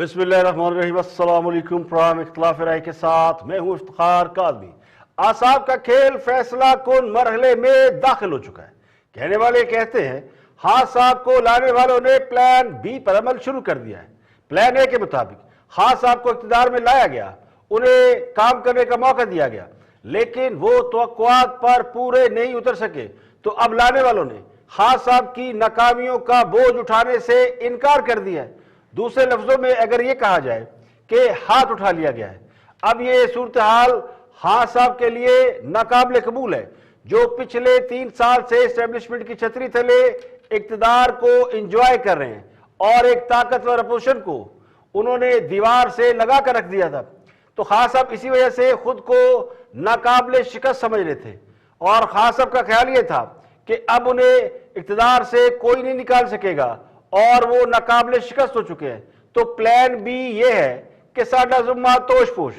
بسم اللہ الرحمن الرحیم۔ السلام علیکم۔ پروگرام اختلاف رائے کے ساتھ میں ہوں افتخار کاظمی۔ اعصاب کا کھیل فیصلہ کن مرحلے میں داخل ہو چکا ہے۔ کہنے والے کہتے ہیں خان صاحب کو لانے والوں نے پلان بی پر عمل شروع کر دیا ہے۔ پلان اے کے مطابق خان صاحب کو اقتدار میں لایا گیا، انہیں کام کرنے کا موقع دیا گیا، لیکن وہ توقعات پر پورے نہیں اتر سکے، تو اب لانے والوں نے خان صاحب کی ناکامیوں کا بوجھ اٹھانے سے انکار کر دیا ہے۔ دوسرے لفظوں میں اگر یہ کہا جائے کہ ہاتھ اٹھا لیا گیا ہے۔ اب یہ صورتحال خان صاحب کے لیے ناقابل قبول ہے، جو پچھلے 3 سال سے اسٹیبلشمنٹ کی چھتری تلے اقتدار کو انجوائے کر رہے ہیں، اور ایک طاقتور اپوزیشن کو انہوں نے دیوار سے لگا کر رکھ دیا تھا۔ تو خان صاحب اسی وجہ سے خود کو ناقابل شکست سمجھ رہے تھے، اور خان صاحب کا خیال یہ تھا کہ اب انہیں اقتدار سے کوئی نہیں نکال سکے گا، اور وہ ناقابل شکست ہو چکے ہیں۔ تو پلان بی یہ ہے کہ ساڈا ذمہ توش پوش،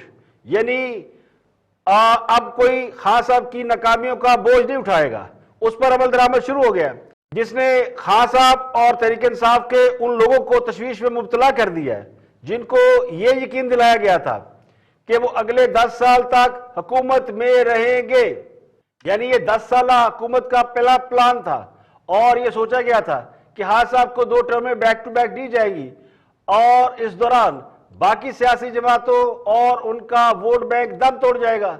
یعنی اب کوئی خان صاحب کی ناکامیوں کا بوجھ نہیں اٹھائے گا۔ اس پر عمل درآمد شروع ہو گیا، جس نے خان صاحب اور تحریک انصاف کے ان لوگوں کو تشویش میں مبتلا کر دیا ہے جن کو یہ یقین دلایا گیا تھا کہ وہ اگلے 10 سال تک حکومت میں رہیں گے۔ یعنی یہ 10 سالہ حکومت کا پہلا پلان تھا، اور یہ سوچا گیا تھا کہ خان صاحب کو 2 ٹرمیں بیک ٹو بیک دی جائے گی، اور اس دوران باقی سیاسی جماعتوں اور ان کا ووٹ بینک دم توڑ جائے گا۔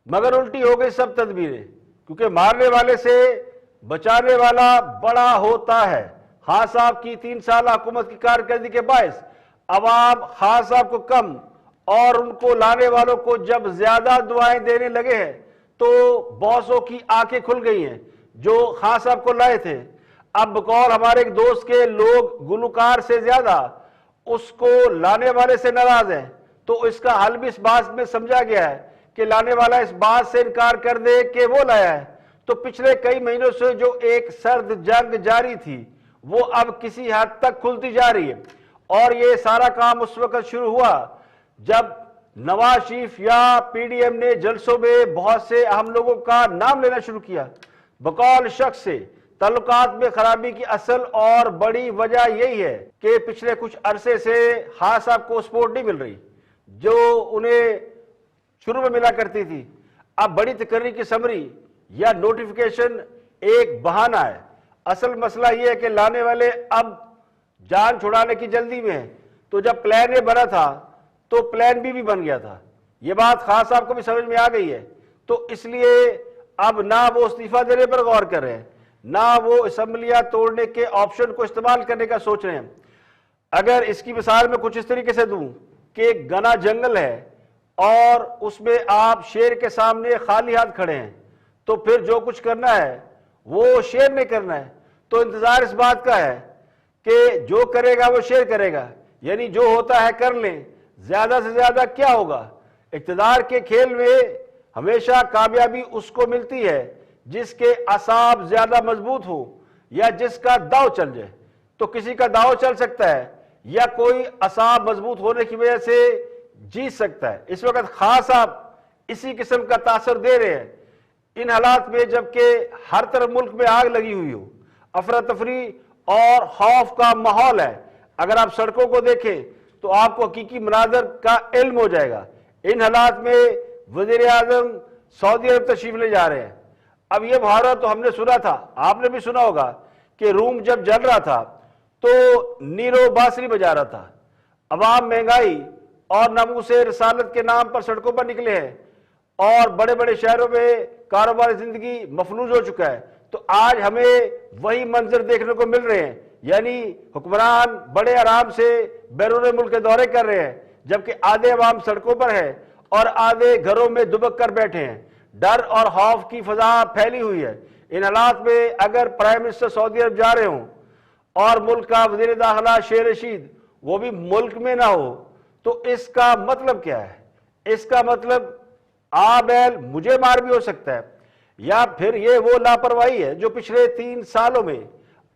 مگر الٹی ہو گئی سب تدبیریں، کیونکہ مارنے والے سے بچانے والا بڑا ہوتا ہے۔ خان صاحب کی 3 سالہ حکومت کی کارکردگی کے باعث عوام خان صاحب کو کم اور ان کو لانے والوں کو جب زیادہ دعائیں دینے لگے ہیں، تو باسوں کی آنکھیں کھل گئی ہیں جو خان صاحب کو لائے تھے۔ اب بقول ہمارے ایک دوست کے لوگ گلوکار سے زیادہ اس کو لانے والے سے ناراض ہیں، تو اس کا حل بھی اس بات میں سمجھا گیا ہے کہ لانے والا اس بات سے انکار کر دے کہ وہ لایا ہے۔ تو پچھلے کئی مہینوں سے جو ایک سرد جنگ جاری تھی، وہ اب کسی حد تک کھلتی جا رہی ہے، اور یہ سارا کام اس وقت شروع ہوا جب نواز شریف یا پی ڈی ایم نے جلسوں میں بہت سے اہم لوگوں کا نام لینا شروع کیا۔ بقول شخص سے تعلقات میں خرابی کی اصل اور بڑی وجہ یہی ہے کہ پچھلے کچھ عرصے سے خان صاحب کو سپورٹ نہیں مل رہی جو انہیں شروع میں ملا کرتی تھی۔ اب بڑی تقرری کی سمری یا نوٹیفیکیشن ایک بہانہ ہے۔ اصل مسئلہ یہ ہے کہ لانے والے اب جان چھڑانے کی جلدی میں ہیں۔ تو جب پلان اے بنا تھا تو پلان بی بھی بن گیا تھا۔ یہ بات خان صاحب کو بھی سمجھ میں آ گئی ہے، تو اس لیے اب نہ وہ استعفیٰ دینے پر غور کر رہے ہیں، نہ وہ اسمبلیاں توڑنے کے آپشن کو استعمال کرنے کا سوچ رہے ہیں۔ اگر اس کی مثال میں کچھ اس طریقے سے دوں کہ ایک گھنا جنگل ہے، اور اس میں آپ شیر کے سامنے خالی ہاتھ کھڑے ہیں، تو پھر جو کچھ کرنا ہے وہ شیر نے کرنا ہے۔ تو انتظار اس بات کا ہے کہ جو کرے گا وہ شیر کرے گا، یعنی جو ہوتا ہے کر لیں، زیادہ سے زیادہ کیا ہوگا۔ اقتدار کے کھیل میں ہمیشہ کامیابی اس کو ملتی ہے جس کے اعصاب زیادہ مضبوط ہو، یا جس کا داؤ چل جائے۔ تو کسی کا داؤ چل سکتا ہے، یا کوئی اعصاب مضبوط ہونے کی وجہ سے جیت سکتا ہے۔ اس وقت خان صاحب اسی قسم کا تاثر دے رہے ہیں ان حالات میں، جبکہ ہر طرف ملک میں آگ لگی ہوئی ہو، افراتفری اور خوف کا ماحول ہے۔ اگر آپ سڑکوں کو دیکھیں تو آپ کو حقیقی مناظر کا علم ہو جائے گا۔ ان حالات میں وزیر اعظم سعودی عرب تشریف لے جا رہے ہیں۔ اب یہ محاورہ تو ہم نے سنا تھا، آپ نے بھی سنا ہوگا کہ روم جب جل رہا تھا تو نیرو بانسری بجا رہا تھا۔ عوام مہنگائی اور ناموس رسالت کے نام پر سڑکوں پر نکلے ہیں، اور بڑے بڑے شہروں میں کاروبار زندگی مفلوج ہو چکا ہے۔ تو آج ہمیں وہی منظر دیکھنے کو مل رہے ہیں، یعنی حکمران بڑے آرام سے بیرون ملک کے دورے کر رہے ہیں، جبکہ آدھے عوام سڑکوں پر ہے اور آدھے گھروں میں دبک کر بیٹھے ہیں۔ ڈر اور خوف کی فضا پھیلی ہوئی ہے۔ ان حالات میں اگر پرائم منسٹر سعودی عرب جا رہے ہوں اور ملک کا وزیر داخلہ شیر رشید وہ بھی ملک میں نہ ہو، تو اس کا مطلب کیا ہے؟ اس کا مطلب بیل مجھے مار بھی ہو سکتا ہے، یا پھر یہ وہ لاپرواہی ہے جو پچھلے 3 سالوں میں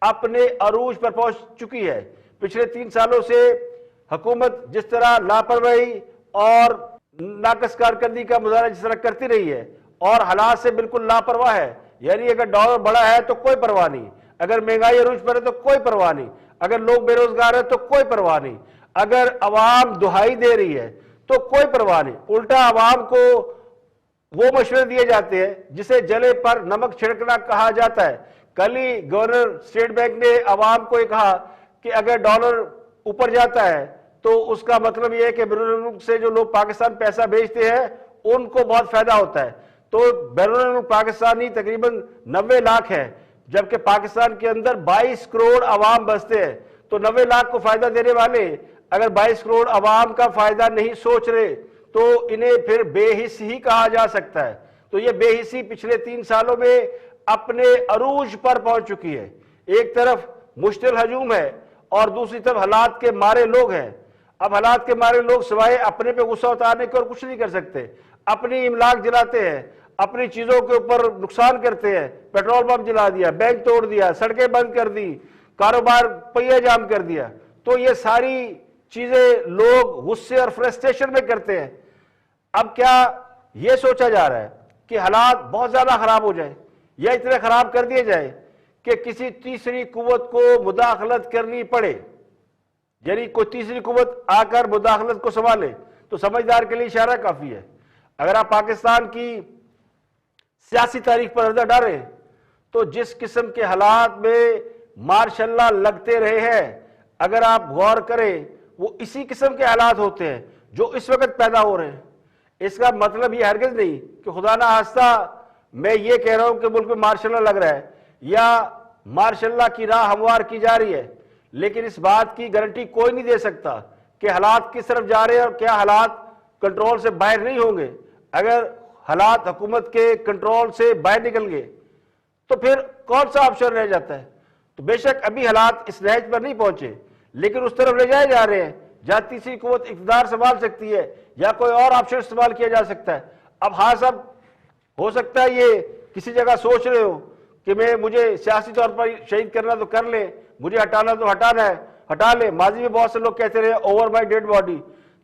اپنے عروج پر پہنچ چکی ہے۔ پچھلے 3 سالوں سے حکومت جس طرح لاپرواہی اور ناقص کارکردگی کا مظاہرہ جس طرح کرتی رہی ہے، اور حالات سے بالکل لاپرواہ ہے، یعنی اگر ڈالر بڑا ہے تو کوئی پرواہ نہیں، اگر مہنگائی عروج پر ہے تو کوئی پرواہ نہیں، اگر لوگ بے روزگار ہیں تو کوئی پرواہ نہیں، اگر عوام دہائی دے رہی ہے تو کوئی پرواہ نہیں، الٹا عوام کو وہ مشورے دیے جاتے ہیں جسے جلے پر نمک چھڑکنا کہا جاتا ہے۔ کل ہی گورنر اسٹیٹ بینک نے عوام کو یہ کہا کہ اگر ڈالر اوپر جاتا ہے تو اس کا مطلب یہ ہے کہ بیرون ملک سے جو لوگ پاکستان پیسہ بھیجتے ہیں ان کو بہت فائدہ ہوتا ہے۔ تو بیرون ملک پاکستانی تقریباً 90 لاکھ ہے، جبکہ پاکستان کے اندر 22 کروڑ عوام بستے ہیں، تو 90 لاکھ کو فائدہ دینے والے اگر 22 کروڑ عوام کا فائدہ نہیں سوچ رہے تو انہیں پھر بے حس ہی کہا جا سکتا ہے۔ تو یہ بے حسی پچھلے 3 سالوں میں اپنے عروج پر پہنچ چکی ہے۔ ایک طرف مشتعل ہجوم ہے اور دوسری طرف حالات کے مارے لوگ ہیں۔ اب حالات کے مارے لوگ سوائے اپنے پہ غصہ اتارنے کے اور کچھ نہیں کر سکتے، اپنی املاک جلاتے ہیں، اپنی چیزوں کے اوپر نقصان کرتے ہیں، پیٹرول پمپ جلا دیا، بینک توڑ دیا، سڑکیں بند کر دی، کاروبار پہیہ جام کر دیا۔ تو یہ ساری چیزیں لوگ غصے اور فرسٹریشن میں کرتے ہیں۔ اب کیا یہ سوچا جا رہا ہے کہ حالات بہت زیادہ خراب ہو جائیں یا اتنے خراب کر دیے جائیں کہ کسی تیسری قوت کو مداخلت کرنی پڑے، یعنی کوئی تیسری قوت آ کر مداخلت کو سنبھالے؟ تو سمجھدار کے لیے اشارہ کافی ہے۔ اگر آپ پاکستان کی سیاسی تاریخ پر نظر ڈالیں تو جس قسم کے حالات میں ماشاء اللہ لگتے رہے ہیں، اگر آپ غور کریں وہ اسی قسم کے حالات ہوتے ہیں جو اس وقت پیدا ہو رہے ہیں۔ اس کا مطلب یہ ہرگز نہیں کہ خدا نہ خواستہ میں یہ کہہ رہا ہوں کہ ملک میں مارشل اللہ لگ رہا ہے یا مارشل اللہ کی راہ ہموار کی جا رہی ہے، لیکن اس بات کی گارنٹی کوئی نہیں دے سکتا کہ حالات کس طرف جا رہے ہیں اور کیا حالات کنٹرول سے باہر نہیں ہوں گے۔ اگر حالات حکومت کے کنٹرول سے باہر نکل گئے تو پھر کون سا آپشن رہ جاتا ہے؟ تو بے شک ابھی حالات اس نہج پر نہیں پہنچے، لیکن اس طرف لے جائے جا رہے ہیں جہاں تیسری قوت اقتدار سنبھال سکتی ہے یا کوئی اور آپشن استعمال کیا جا سکتا ہے۔ اب ہاں صاحب، ہو سکتا ہے یہ کسی جگہ سوچ رہے ہو کہ مجھے سیاسی طور پر شہید کرنا تو کر لے، مجھے ہٹانا تو ہٹانا ہے، ہٹا لے۔ ماضی میں بہت سے لوگ کہتے رہے اوور مائی ڈیڈ باڈی،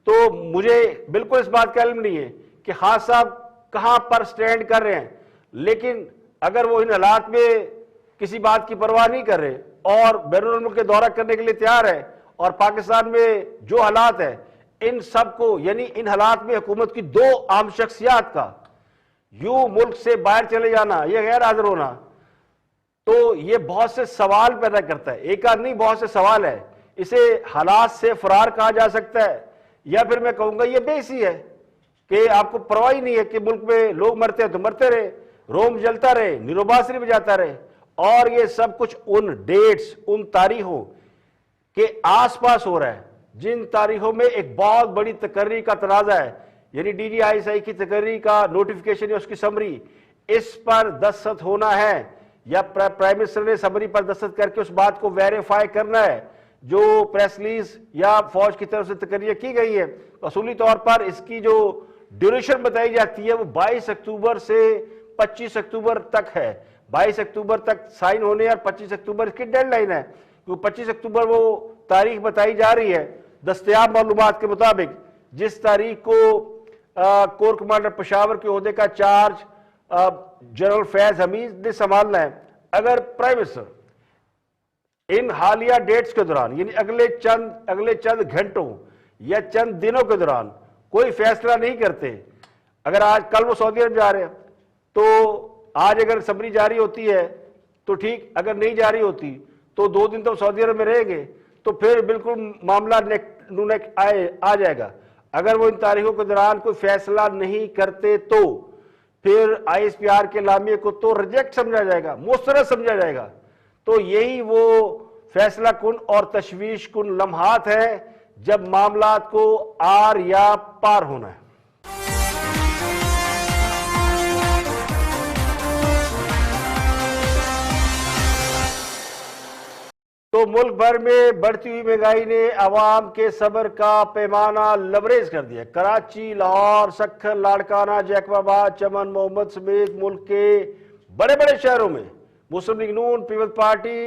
تو مجھے بالکل اس بات کا علم نہیں ہے کہ خان صاحب کہاں پر سٹینڈ کر رہے ہیں، لیکن اگر وہ ان حالات میں کسی بات کی پرواہ نہیں کر رہے اور بیرون ملک کے دورہ کرنے کے لیے تیار ہے، اور پاکستان میں جو حالات ہیں ان سب کو، یعنی ان حالات میں حکومت کی 2 عام شخصیات کا یوں ملک سے باہر چلے جانا، یہ غیر حاضر ہونا، تو یہ بہت سے سوال پیدا کرتا ہے۔ ایک آدھ نہیں، بہت سے سوال ہے۔ اسے حالات سے فرار کہا جا سکتا ہے، یا پھر میں کہوں گا یہ بے حسی ہے کہ آپ کو پرواہ ہی نہیں ہے کہ ملک میں لوگ مرتے ہیں تو مرتے رہے، روم جلتا رہے، نیرو بانسری بجاتا رہے، اور یہ سب کچھ ان ڈیٹس، ان تاریخوں کے آس پاس ہو رہا ہے جن تاریخوں میں ایک بہت بڑی تقرری کا تنازع ہے، یعنی D G I S I کی تقرری کا نوٹیفیکیشن یا اس کی سمری، اس پر دستخط ہونا ہے یا پرائم منسٹر نے سمری پر دستخط کر کے اس بات کو ویریفائی کرنا ہے جو پریس ریلیز یا فوج کی طرف سے تقریر کی گئی ہے۔ اصولی طور پر اس کی جو ڈیوریشن بتائی جاتی ہے وہ 22 اکتوبر سے 25 اکتوبر تک ہے۔ 22 اکتوبر تک سائن ہونے اور 25 اکتوبر اس کی ڈیڈ لائن ہے، کیونکہ 25 اکتوبر وہ تاریخ بتائی جا رہی ہے دستیاب معلومات کے مطابق جس تاریخ کو کور کمانڈر پشاور کے عہدے کا چارج جنرل فیض حمید نے سنبھالنا ہے۔ اگر پرائم منسٹر ان حالیہ ڈیٹس کے دوران، یعنی اگلے چند گھنٹوں یا چند دنوں کے دوران کوئی فیصلہ نہیں کرتے، اگر کل وہ سعودی عرب جا رہے ہیں تو آج اگر سمری جاری ہوتی ہے تو ٹھیک، اگر نہیں جاری ہوتی تو 2 دن تو سعودی عرب میں رہیں گے، تو پھر بالکل معاملہ نیک آ جائے گا۔ اگر وہ ان تاریخوں کے دوران کوئی فیصلہ نہیں کرتے تو پھر آئی ایس پی آر کے اعلامیے کو تو ریجیکٹ سمجھا جائے گا، مسترد سمجھا جائے گا۔ تو یہی وہ فیصلہ کن اور تشویش کن لمحات ہیں جب معاملات کو آر یا پار ہونا ہے۔ تو ملک بھر میں بڑھتی ہوئی مہنگائی نے عوام کے صبر کا پیمانہ لبریز کر دیا۔ کراچی، لاہور، سکھر، لاڑکانہ، جیکب آباد، چمن، محمد سمیت ملک کے بڑے بڑے شہروں میں مسلم لیگ نون، پیپلز پارٹی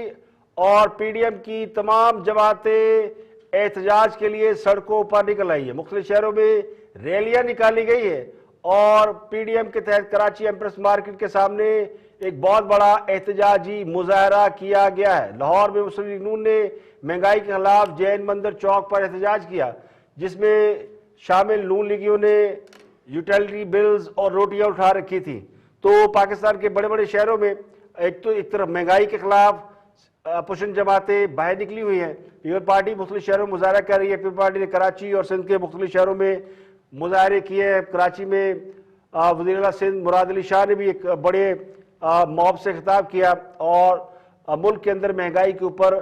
اور پی ڈی ایم کی تمام جماعتیں احتجاج کے لیے سڑکوں پر نکل آئی ہیں۔ مختلف شہروں میں ریلیاں نکالی گئی ہیں اور پی ڈی ایم کے تحت کراچی ایمپریس مارکیٹ کے سامنے ایک بہت بڑا احتجاجی مظاہرہ کیا گیا ہے۔ لاہور میں مسلم لیگ نون نے مہنگائی کے خلاف جین مندر چوک پر احتجاج کیا، جس میں شامل نون لیگیوں نے یوٹیلیٹی بلز اور روٹیاں اٹھا رکھی تھی۔ تو پاکستان کے بڑے بڑے شہروں میں ایک طرف مہنگائی کے خلاف اپوزیشن جماعتیں باہر نکلی ہوئی ہیں، پیپلز پارٹی مختلف شہروں میں مظاہرہ کر رہی ہے۔ پیپلز پارٹی نے کراچی اور سندھ کے مختلف شہروں میں مظاہرے کیے ہیں۔ کراچی میں وزیر اعلیٰ سندھ مراد علی شاہ نے بھی ایک بڑے موب سے خطاب کیا اور ملک کے اندر مہنگائی کے اوپر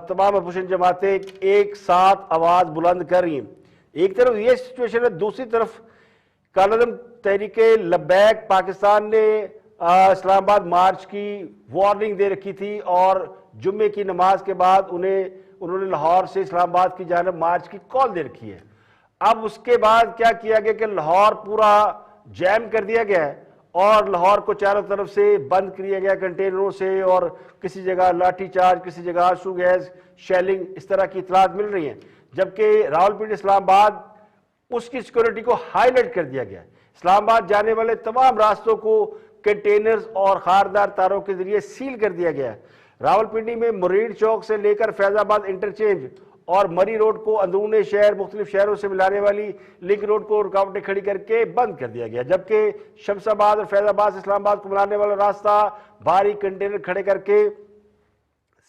تمام اپوزیشن جماعتیں ایک ساتھ آواز بلند کر رہی ہیں۔ ایک طرف یہ سچویشن ہے، دوسری طرف کالعدم تحریک لبیک پاکستان نے اسلام آباد مارچ کی وارننگ دے رکھی تھی اور جمعے کی نماز کے بعد انہوں نے لاہور سے اسلام آباد کی جانب مارچ کی کال دے رکھی ہے۔ اب اس کے بعد کیا کیا گیا کہ لاہور پورا جیم کر دیا گیا ہے اور لاہور کو چاروں طرف سے بند کیا گیا کنٹینروں سے، اور کسی جگہ لاٹھی چارج، کسی جگہ آرسو گیس، شیلنگ، اس طرح کی اطلاعات مل رہی ہیں، جبکہ راولپنڈی اسلام آباد اس کی سیکورٹی کو ہائی لائٹ کر دیا گیا ہے۔ اسلام آباد جانے والے تمام راستوں کو کنٹینرز اور خاردار تاروں کے ذریعے سیل کر دیا گیا ہے۔ راولپنڈی میں مرید چوک سے لے کر فیض آباد انٹرچینج اور مری روڈ کو اندرون شہر مختلف شہروں سے ملانے والی لنک روڈ کو رکاوٹیں کھڑی کر کے بند کر دیا گیا، جبکہ شمس آباد اور فیض آباد سے اسلام آباد کو ملانے والا راستہ بھاری کنٹینر کھڑے کر کے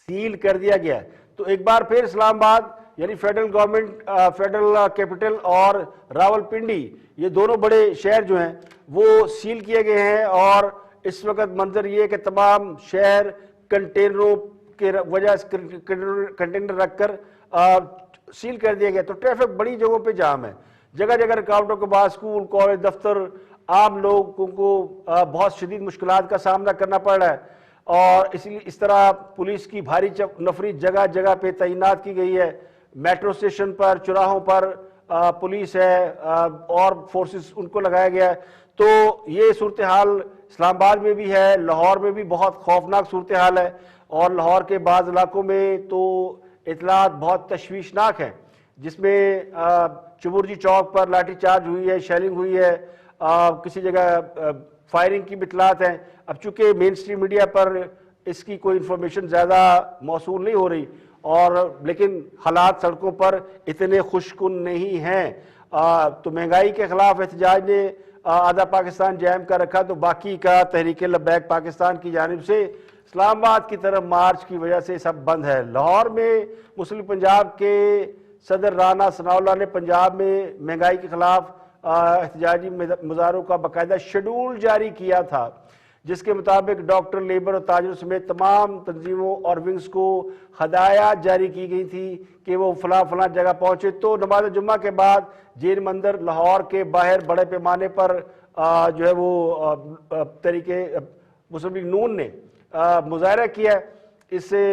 سیل کر دیا گیا۔ تو ایک بار پھر اسلام آباد یعنی فیڈرل گورنمنٹ، فیڈرل کیپٹل اور راولپنڈی، یہ دونوں بڑے شہر جو ہیں وہ سیل کیے گئے ہیں، اور اس وقت منظر یہ ہے کہ تمام شہر کنٹینروں کے وجہ سے کنٹینر رکھ کر سیل کر دیا گیا۔ تو ٹریفک بڑی جگہوں پہ جام ہے، جگہ جگہ رکاوٹوں کے بعد اسکول، کالج، دفتر، عام لوگوں کو بہت شدید مشکلات کا سامنا کرنا پڑ رہا ہے، اور اس طرح پولیس کی بھاری نفری جگہ جگہ پہ تعینات کی گئی ہے۔ میٹرو اسٹیشن پر، چوراہوں پر پولیس ہے اور فورسز ان کو لگایا گیا ہے۔ تو یہ صورتحال اسلام آباد میں بھی ہے، لاہور میں بھی بہت خوفناک صورتحال ہے، اور لاہور کے بعض علاقوں میں تو اطلاعات بہت تشویشناک ہیں، جس میں چبورجی چوک پر لاٹھی چارج ہوئی ہے، شیلنگ ہوئی ہے، کسی جگہ فائرنگ کی اطلاعات ہیں۔ اب چونکہ مین اسٹریم میڈیا پر اس کی کوئی انفارمیشن زیادہ موصول نہیں ہو رہی، اور لیکن حالات سڑکوں پر اتنے خوشکن نہیں ہیں۔ تو مہنگائی کے خلاف احتجاج نے آدھا پاکستان جیم کر رکھا، تو باقی کا تحریک لبیک پاکستان کی جانب سے اسلام آباد کی طرف مارچ کی وجہ سے سب بند ہے۔ لاہور میں مسلم پنجاب کے صدر رانا ثناء اللہ نے پنجاب میں مہنگائی کے خلاف احتجاجی مظاہروں کا باقاعدہ شیڈول جاری کیا تھا، جس کے مطابق ڈاکٹر، لیبر اور تاجروں سمیت تمام تنظیموں اور ونگز کو ہدایات جاری کی گئی تھی کہ وہ فلاں فلاں جگہ پہنچے۔ تو نماز جمعہ کے بعد جین مندر لاہور کے باہر بڑے پیمانے پر جو ہے وہ طریقے مسلم لیگ نون نے مظاہرہ کیا۔ اس سے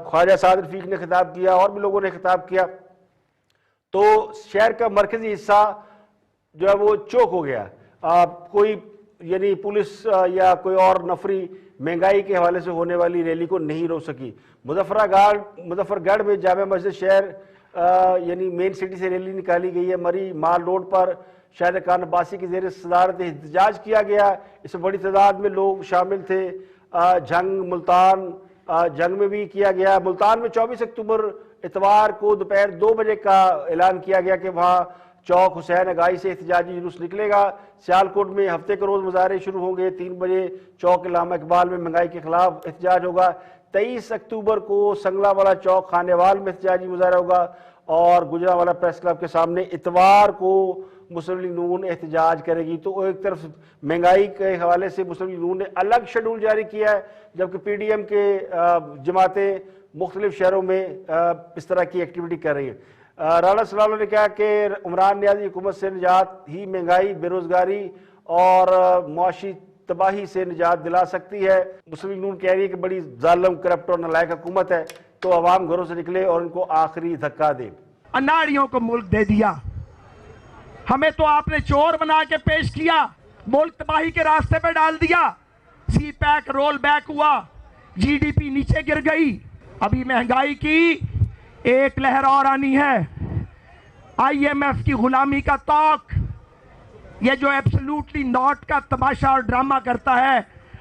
خواجہ سعد رفیق نے خطاب کیا اور بھی لوگوں نے خطاب کیا۔ تو شہر کا مرکزی حصہ جو ہے وہ چوک ہو گیا، کوئی یعنی پولیس یا کوئی اور نفری مہنگائی کے حوالے سے ہونے والی ریلی کو نہیں روک سکی۔ مظفر گڑھ میں جامع مسجد شہر یعنی مین سٹی سے ریلی نکالی گئی ہے۔ مری مال روڈ پر شاہد خان عباسی کی زیر صدارت احتجاج کیا گیا، اس میں بڑی تعداد میں لوگ شامل تھے۔ ملتان جنگ میں بھی کیا گیا۔ ملتان میں 24 اکتوبر اتوار کو دوپہر 2 بجے کا اعلان کیا گیا کہ وہاں چوک حسین اگائی سے احتجاجی جلوس نکلے گا۔ سیالکوٹ میں ہفتے کے روز مظاہرے شروع ہوں گے۔ 3 بجے چوک علامہ اقبال میں مہنگائی کے خلاف احتجاج ہوگا۔ 23 اکتوبر کو سنگلا والا چوک خانے وال میں احتجاجی مظاہرہ ہوگا، اور گجرانوالہ پریس کلب کے سامنے اتوار کو مسلم لیگ نون احتجاج کرے گی۔ تو ایک طرف مہنگائی کے حوالے سے مسلم لیگ نون نے الگ شیڈول جاری کیا ہے، جبکہ پی ڈی ایم کے جماعتیں مختلف شہروں میں اس طرح کی ایکٹیویٹی کر رہی ہیں۔ رانا ثناء اللہ نے کہا کہ عمران نیازی حکومت سے نجات ہی مہنگائی، بے روزگاری اور معاشی تباہی سے نجات دلا سکتی ہے۔ مسلم لیگ نون کہہ رہی ہے کہ بڑی ظالم، کرپٹ اور نالائق حکومت ہے، تو عوام گھروں سے نکلے اور ان کو آخری دھکا دے۔ اناڑیوں کو ملک دے دیا، ہمیں تو آپ نے چور بنا کے پیش کیا، ملک تباہی کے راستے پہ ڈال دیا۔ سی پیک رول بیک ہوا، جی ڈی پی نیچے گر گئی۔ ابھی مہنگائی کی ایک لہر اور آنی ہے، آئی ایم ایف کی غلامی کا طوق، یہ جو ایبسلوٹلی ناٹ کا تماشا اور ڈرامہ کرتا ہے،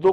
2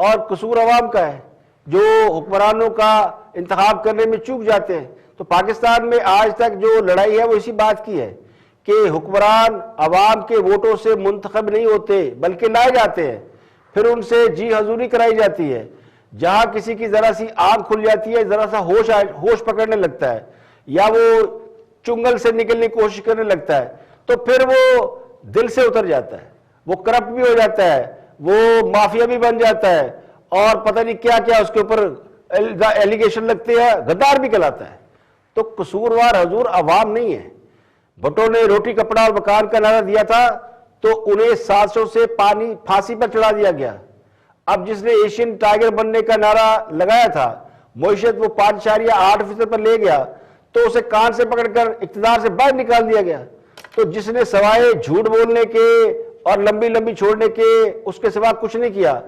اور قصور عوام کا ہے جو حکمرانوں کا انتخاب کرنے میں چوک جاتے ہیں. تو پاکستان میں آج تک جو لڑائی ہے وہ اسی بات کی ہے کہ حکمران عوام کے ووٹوں سے منتخب نہیں ہوتے بلکہ لائے جاتے ہیں, پھر ان سے جی حضوری کرائی جاتی ہے. جہاں کسی کی ذرا سی آنکھ کھل جاتی ہے, ذرا سا ہوش پکڑنے لگتا ہے یا وہ چنگل سے نکلنے کی کوشش کرنے لگتا ہے, تو پھر وہ دل سے اتر جاتا ہے, وہ کرپٹ بھی ہو جاتا ہے, وہ مافیا بھی بن جاتا ہے, اور پتہ نہیں کیا کیا اس کے اوپر ایلیگیشن لگتے ہیں, غدار بھی کہلاتا ہے. تو قصوروار حضور عوام نہیں ہے. بھٹو نے روٹی کپڑا اور مکان کا نعرہ دیا تھا تو انہیں 700 سے پھانسی پر چڑھا دیا گیا. اب جس نے ایشین ٹائگر بننے کا نعرہ لگایا تھا, معیشت وہ 5.8% پر لے گیا تو اسے کان سے پکڑ کر اقتدار سے باہر نکال دیا گیا. تو جس نے سوائے جھوٹ بولنے کے اور لمبی لمبی چھوڑنے کے اس کے سوا کچھ نہیں کیا,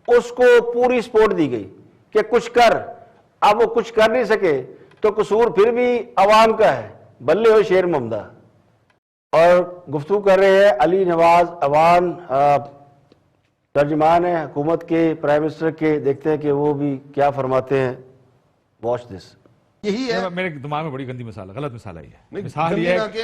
اس کو پوری سپورٹ دی گئی کہ کچھ کر. اب وہ کچھ کر نہیں سکے تو قصور پھر بھی عوام کا ہے. بلے ہوئے شیر ممدہ. اور گفتگو کر رہے ہیں علی نواز اوان, ترجمان ہیں حکومت کے, پرائم منسٹر کے. دیکھتے ہیں کہ وہ بھی کیا فرماتے ہیں. Watch this. یہی ہے میرے دماغ میں بڑی گندی غلط مثال آئی ہے. مثال یہ ہے کہ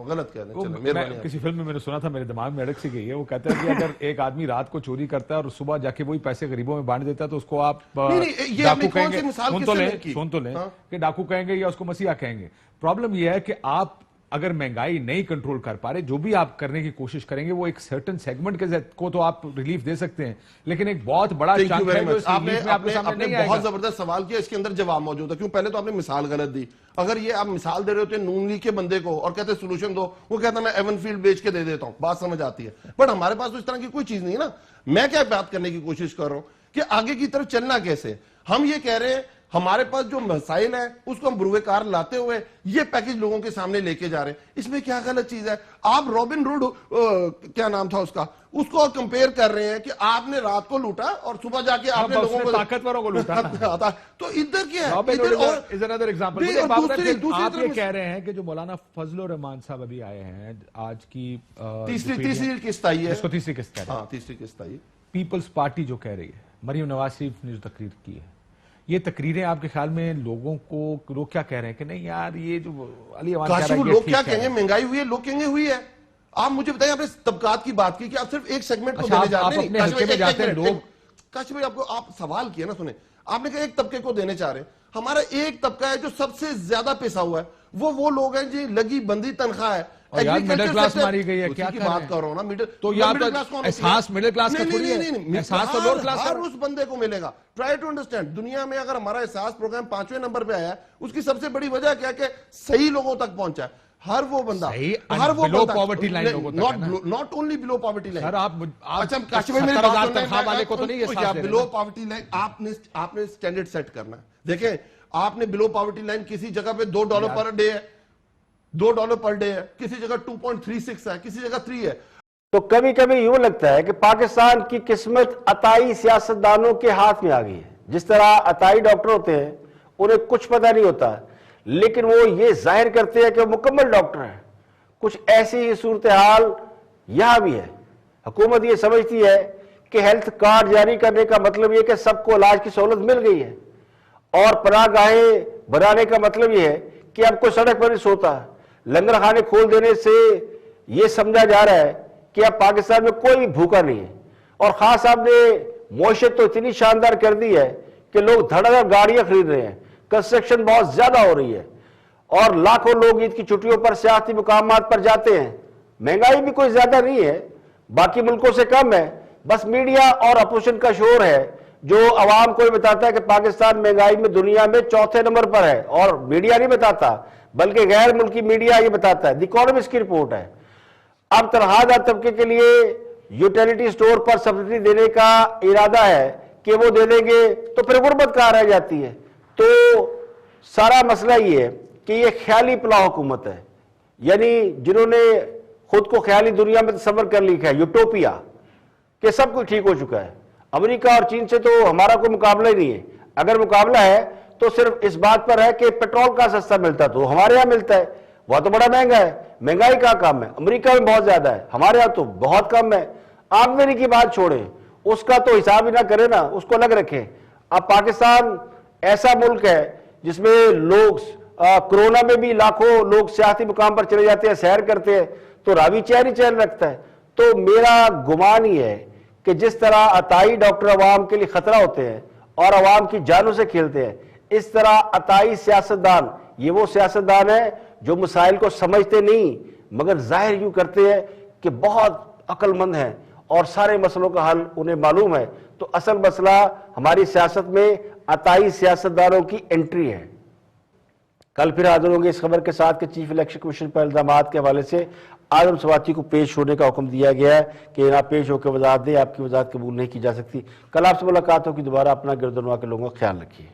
غلط کہہ رہے ہیں. کسی فلم میں میں نے سنا تھا, میرے دماغ میں اڑک سی گئی ہے. وہ کہتا ہے کہ اگر ایک آدمی رات کو چوری کرتا ہے اور صبح جا کے وہی پیسے غریبوں میں بانٹ دیتا ہے تو اس کو آپ ڈاکو کہیں گے. سن تو لیں کہ ڈاکو کہیں گے یا اس کو مسیحا کہیں گے. پرابلم یہ ہے کہ آپ اگر مہنگائی نہیں کنٹرول کر پا رہے, جو بھی آپ کرنے کی کوشش کریں گے وہ ایک سرٹن سیگمنٹ کے کو تو آپ ریلیف دے سکتے ہیں, لیکن ایک بہت بڑا چانک ہے جو اس ریلیف میں آپ کے سامنے نہیں آئے گا. بہت زبردست سوال کیا, اس کے اندر جواب موجود ہے. کیوں؟ پہلے تو آپ نے مثال غلط دی. اگر یہ آپ مثال دے رہے ہوتے نون لیگ کے بندے کو اور کہتے سولوشن دو, وہ کہتا میں ایون فیلڈ بیچ کے دے دیتا ہوں, بات سمجھ آتی ہے. بٹ ہمارے پاس تو اس طرح کی کوئی چیز نہیں ہے نا. میں کیا بات کرنے کی کوشش کر رہا ہوں کہ آگے کی طرف چلنا کیسے. ہم یہ کہہ رہے ہیں ہمارے پاس جو مسائل ہیں اس کو ہم بروئے کار لاتے ہوئے یہ پیکج لوگوں کے سامنے لے کے جا رہے ہیں. اس میں کیا غلط چیز ہے؟ آپ رابن روڈ کیا نام تھا اس کا, اس کو کمپیئر کر رہے ہیں کہ آپ نے رات کو لوٹا اور صبح جا کے آپ نے لوگوں کو طاقتوروں کو لوٹا. تو ادھر کیا ہے؟ آپ یہ کہہ رہے ہیں کہ جو مولانا فضل الرحمان صاحب ابھی آئے ہیں, آج کی تیسری قسط آئی ہے, اس کو تیسری قسط کہہ رہے ہیں. ہاں تیسری قسط آئی ہے. پیپلز پارٹی جو کہہ رہی ہے, مریم نواز شریف نے جو تقریر کی ہے, یہ تقریریں آپ کے خیال میں لوگوں کو لوگ کیا کہہ رہے ہیں کہ نہیں یار یہ جو علی اوان کہہ رہا ہے, لوگ کیا کہیں گے؟ مہنگائی ہوئی ہے, لوگ کہیں گے ہوئی ہے. آپ مجھے بتائیں, آپ نے طبقات کی بات کی کہ آپ صرف ایک سیگمنٹ کو دینے جا رہے ہیں. کاشف بھائی آپ سوال کیا نا, سنیں, آپ نے کہا ایک طبقے کو دینے چاہ رہے ہیں. ہمارا ایک طبقہ ہے جو سب سے زیادہ پیسہ ہوا ہے, وہ لوگ ہیں جی لگی بندی تنخواہ ہے. مڈل کلاس ماری گئی ہے, کیا بات کر رہا ہوں نا. تو احساس مڈل کلاس کا تھوڑی ہے, احساس تو لوور کلاس کا. ہر اس بندے کو ملے گا. Try to understand. دنیا میں اگر ہمارا احساس پروگرام 5ویں نمبر پہ آیا ہے, اس کی سب سے بڑی وجہ کیا کہ صحیح لوگوں تک پہنچا ہے. ہر وہ بندہ, ہر وہ بلو پاورٹی لائن لوگوں تک ہے نا. Not only below poverty line. Sir آپ اچھا کاشف بھائی میری بات سنیں, تنخواہ والے کو تو نہیں احساس دے رہے. بلو پاورٹی لائن آپ نے سٹینڈرڈ سیٹ کرنا ہے. دیکھیں آپ نے بلو پاورٹی لائن کسی جگہ پہ $2 پر ڈے ہے, $2 پر ڈے ہے, کسی جگہ 2.36 ہے, کسی جگہ 3 ہے. تو کبھی کبھی یوں لگتا ہے کہ پاکستان کی قسمت عطائی سیاستدانوں کے ہاتھ میں آ گئی ہے. جس طرح عطائی ڈاکٹر ہوتے ہیں, انہیں کچھ پتہ نہیں ہوتا لیکن وہ یہ ظاہر کرتے ہیں کہ وہ مکمل ڈاکٹر ہیں. کچھ ایسی صورتحال یہاں بھی ہے. حکومت یہ سمجھتی ہے کہ ہیلتھ کارڈ جاری کرنے کا مطلب یہ کہ سب کو علاج کی سہولت مل گئی ہے, اور پناہ گاہیں بنانے کا مطلب یہ ہے کہ اب کوئی سڑک پر نہیں سوتا. لنگر خانے کھول دینے سے یہ سمجھا جا رہا ہے کہ اب پاکستان میں کوئی بھی بھوکا نہیں ہے. اور خان صاحب نے معیشت تو اتنی شاندار کر دی ہے کہ لوگ دھڑ دھڑ گاڑیاں خرید رہے ہیں, کنسٹرکشن بہت زیادہ ہو رہی ہے, اور لاکھوں لوگ عید کی چھٹیوں پر سیاحتی مقامات پر جاتے ہیں. مہنگائی بھی کوئی زیادہ نہیں ہے, باقی ملکوں سے کم ہے. بس میڈیا اور اپوزیشن کا شور ہے جو عوام کو یہ بتاتا ہے کہ پاکستان مہنگائی میں دنیا میں 4تھے نمبر پر ہے. اور میڈیا نہیں بتاتا بلکہ غیر ملکی میڈیا یہ بتاتا ہے. دی اکانومسٹ کی رپورٹ ہے. اب تنخواہ طبقے کے لیے یوٹیلیٹی سٹور پر سبسڈی دینے کا ارادہ ہے کہ وہ دے دیں گے تو پھر غربت کہاں رہ جاتی ہے. تو سارا مسئلہ یہ ہے کہ یہ خیالی پلاؤ حکومت ہے, یعنی جنہوں نے خود کو خیالی دنیا میں تصور کر لکھا ہے, یوٹوپیا, کہ سب کچھ ٹھیک ہو چکا ہے. امریکہ اور چین سے تو ہمارا کوئی مقابلہ ہی نہیں ہے. اگر مقابلہ ہے تو صرف اس بات پر ہے کہ پیٹرول کا سستا ملتا تو ہمارے ہاں ملتا ہے, وہ تو بڑا مہنگا ہے. مہنگائی کا کام ہے, امریکہ میں بہت زیادہ ہے, ہمارے ہاں تو بہت کم ہے. آمدنی کی بات چھوڑیں, اس کا تو حساب ہی نہ کرے نا, اس کو الگ رکھے. اب پاکستان ایسا ملک ہے جس میں لوگ کرونا میں بھی لاکھوں لوگ سیاحتی مقام پر چلے جاتے ہیں, سیر کرتے ہیں, تو راوی چین ہی چین رکھتا ہے. تو میرا گمان ہی ہے کہ جس طرح عطائی ڈاکٹر عوام کے لیے خطرہ ہوتے ہیں اور عوام کی جانوں سے کھیلتے ہیں, اس طرح عطائی سیاستدان یہ وہ سیاستدان ہیں جو مسائل کو سمجھتے نہیں مگر ظاہر یوں کرتے ہیں کہ بہت عقل مند ہیں اور سارے مسئلوں کا حل انہیں معلوم ہے. تو اصل مسئلہ ہماری سیاست میں عطائی سیاستدانوں کی انٹری ہے. کل پھر حاضر ہوں گے اس خبر کے ساتھ کہ چیف الیکشن کمیشن پر الزامات کے حوالے سے آدم سواتی کو پیش ہونے کا حکم دیا گیا ہے کہ نہ پیش ہو کے وضاحت دیں, آپ کی وضاحت قبول نہیں کی جا سکتی. کل آپ سے ملاقات ہوگی دوبارہ. اپنا گردنوا کے لوگوں کا خیال رکھیے.